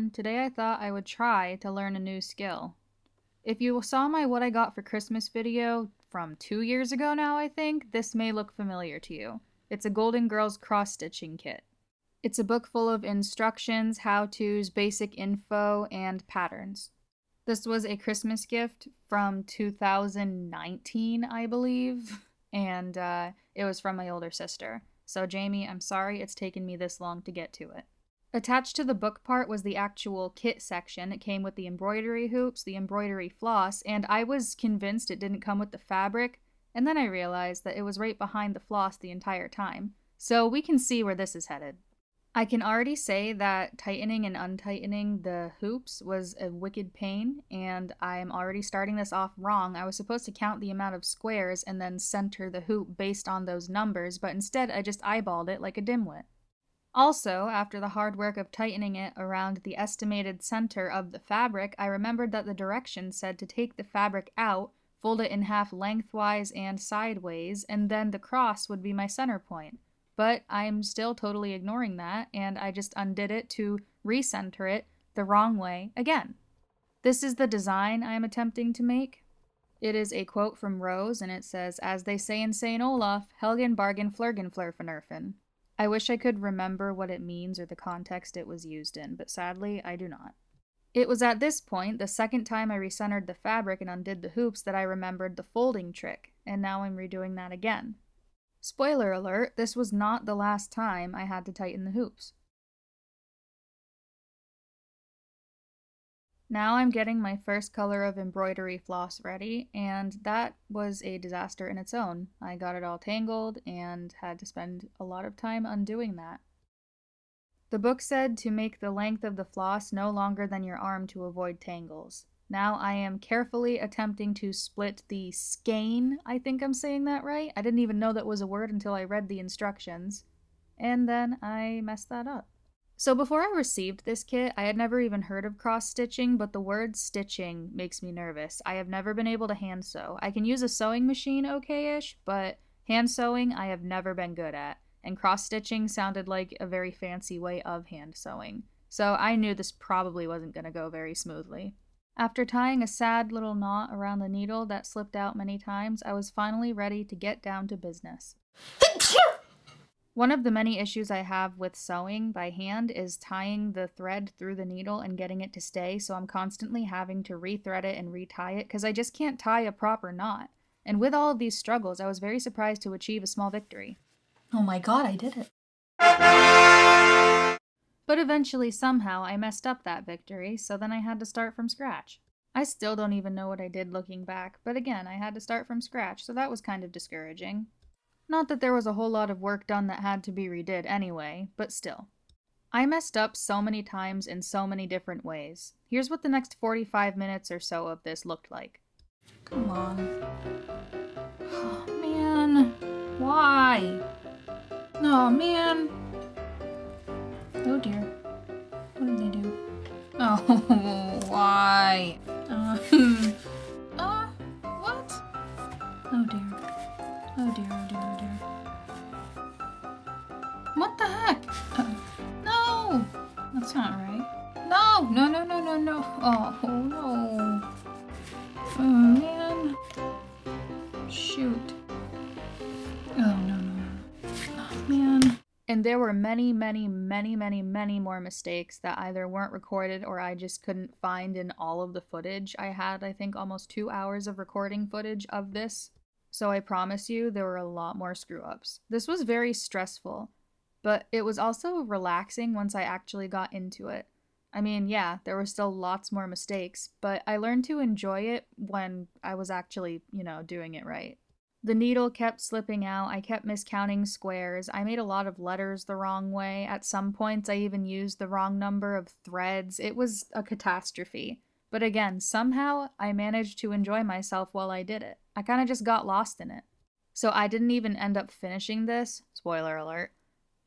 everyone, today I thought I would try to learn a new skill. If you saw my What I Got for Christmas video from 2 years ago now, I think, this may look familiar to you. It's a Golden Girls cross-stitching kit. It's a book full of instructions, how-tos, basic info, and patterns. This was a Christmas gift from 2019, I believe, and it was from my older sister. So Jamie, I'm sorry it's taken me this long to get to it. Attached to the book part was the actual kit section. It came with the embroidery hoops, the embroidery floss, and I was convinced it didn't come with the fabric, and then I realized that it was right behind the floss the entire time. So we can see where this is headed. I can already say that tightening and untightening the hoops was a wicked pain, and I'm already starting this off wrong. I was supposed to count the amount of squares and then center the hoop based on those numbers, but instead I just eyeballed it like a dimwit. Also, after the hard work of tightening it around the estimated center of the fabric, I remembered that the directions said to take the fabric out, fold it in half lengthwise and sideways, and then the cross would be my center point. But I'm still totally ignoring that, and I just undid it to recenter it the wrong way again. This is the design I am attempting to make. It is a quote from Rose, and it says, "As they say in St. Olaf, Helgen Bargen Flurgen Flurfenerfen." I wish I could remember what it means or the context it was used in, but sadly, I do not. It was at this point, the second time I recentered the fabric and undid the hoops, that I remembered the folding trick, and now I'm redoing that again. Spoiler alert, this was not the last time I had to tighten the hoops. Now I'm getting my first color of embroidery floss ready, and that was a disaster in its own. I got it all tangled and had to spend a lot of time undoing that. The book said to make the length of the floss no longer than your arm to avoid tangles. Now I am carefully attempting to split the skein. I think I'm saying that right. I didn't even know that was a word until I read the instructions. And then I messed that up. So before I received this kit, I had never even heard of cross-stitching, but the word stitching makes me nervous. I have never been able to hand sew. I can use a sewing machine okay-ish, but hand sewing I have never been good at, and cross-stitching sounded like a very fancy way of hand sewing. So I knew this probably wasn't going to go very smoothly. After tying a sad little knot around the needle that slipped out many times, I was finally ready to get down to business. One of the many issues I have with sewing by hand is tying the thread through the needle and getting it to stay, so I'm constantly having to rethread it and retie it because I just can't tie a proper knot. And with all of these struggles, I was very surprised to achieve a small victory. Oh my god, I did it. But eventually, somehow, I messed up that victory, so then I had to start from scratch. I still don't even know what I did looking back, but again, I had to start from scratch, so that was kind of discouraging. Not that there was a whole lot of work done that had to be redid anyway, but still. I messed up so many times in so many different ways. Here's what the next 45 minutes or so of this looked like. Come on. Oh, man. Why? Oh, man. Oh, dear. What did they do? Oh, why? What? Oh, dear. Oh, dear, oh, dear, oh, dear. What the heck? No! That's not right. No! No, no, no, no, no. Oh, no. Oh, man. Shoot. Oh, no, no, no. Oh, man. And there were many, many, many, many, many more mistakes that either weren't recorded or I just couldn't find in all of the footage. I had, I think, almost 2 hours of recording footage of this. So I promise you, there were a lot more screw-ups. This was very stressful, but it was also relaxing once I actually got into it. I mean, yeah, there were still lots more mistakes, but I learned to enjoy it when I was actually, doing it right. The needle kept slipping out, I kept miscounting squares, I made a lot of letters the wrong way, at some points I even used the wrong number of threads. It was a catastrophe. But again, somehow I managed to enjoy myself while I did it. I kind of just got lost in it. So I didn't even end up finishing this, spoiler alert,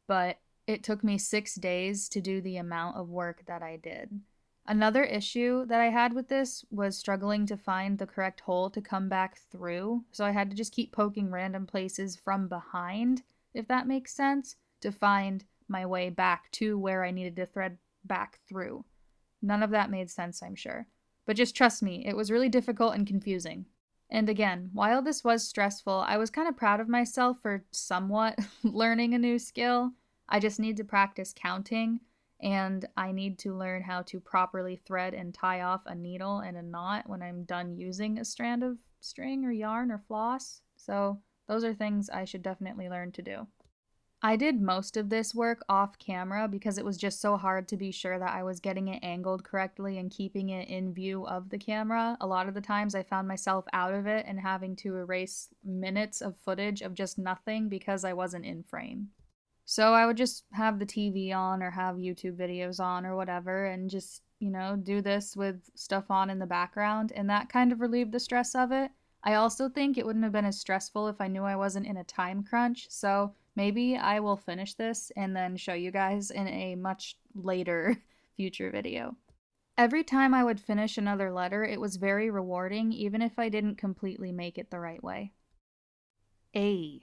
but it took me 6 days to do the amount of work that I did. Another issue that I had with this was struggling to find the correct hole to come back through, so I had to just keep poking random places from behind, if that makes sense, to find my way back to where I needed to thread back through. None of that made sense, I'm sure. But just trust me, it was really difficult and confusing. And again, while this was stressful, I was kind of proud of myself for somewhat learning a new skill. I just need to practice counting, and I need to learn how to properly thread and tie off a needle and a knot when I'm done using a strand of string or yarn or floss. So, those are things I should definitely learn to do. I did most of this work off camera because it was just so hard to be sure that I was getting it angled correctly and keeping it in view of the camera. A lot of the times I found myself out of it and having to erase minutes of footage of just nothing because I wasn't in frame. So I would just have the TV on or have YouTube videos on or whatever and just, do this with stuff on in the background, and that kind of relieved the stress of it. I also think it wouldn't have been as stressful if I knew I wasn't in a time crunch, so maybe I will finish this and then show you guys in a much later future video. Every time I would finish another letter, it was very rewarding, even if I didn't completely make it the right way. A.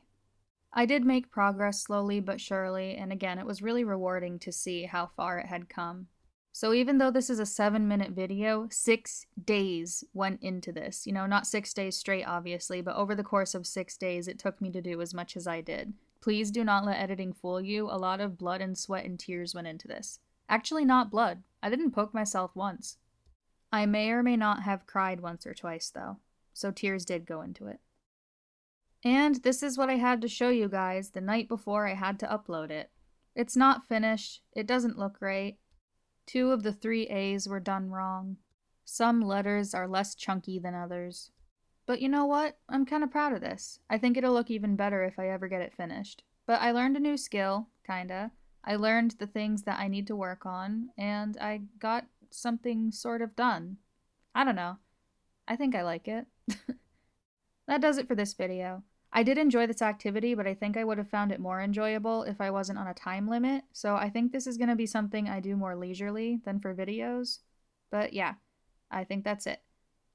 I did make progress slowly but surely, and again, it was really rewarding to see how far it had come. So even though this is a 7-minute video, 6 days went into this. Not 6 days straight, obviously, but over the course of 6 days, it took me to do as much as I did. Please do not let editing fool you. A lot of blood and sweat and tears went into this. Actually, not blood. I didn't poke myself once. I may or may not have cried once or twice, though, so tears did go into it. And this is what I had to show you guys the night before I had to upload it. It's not finished. It doesn't look right. 2 of the 3 A's were done wrong. Some letters are less chunky than others. But you know what? I'm kind of proud of this. I think it'll look even better if I ever get it finished. But I learned a new skill, kinda. I learned the things that I need to work on, and I got something sort of done. I don't know. I think I like it. That does it for this video. I did enjoy this activity, but I think I would have found it more enjoyable if I wasn't on a time limit, so I think this is going to be something I do more leisurely than for videos. But yeah, I think that's it.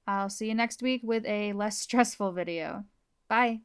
I'll see you next week with a less stressful video. Bye!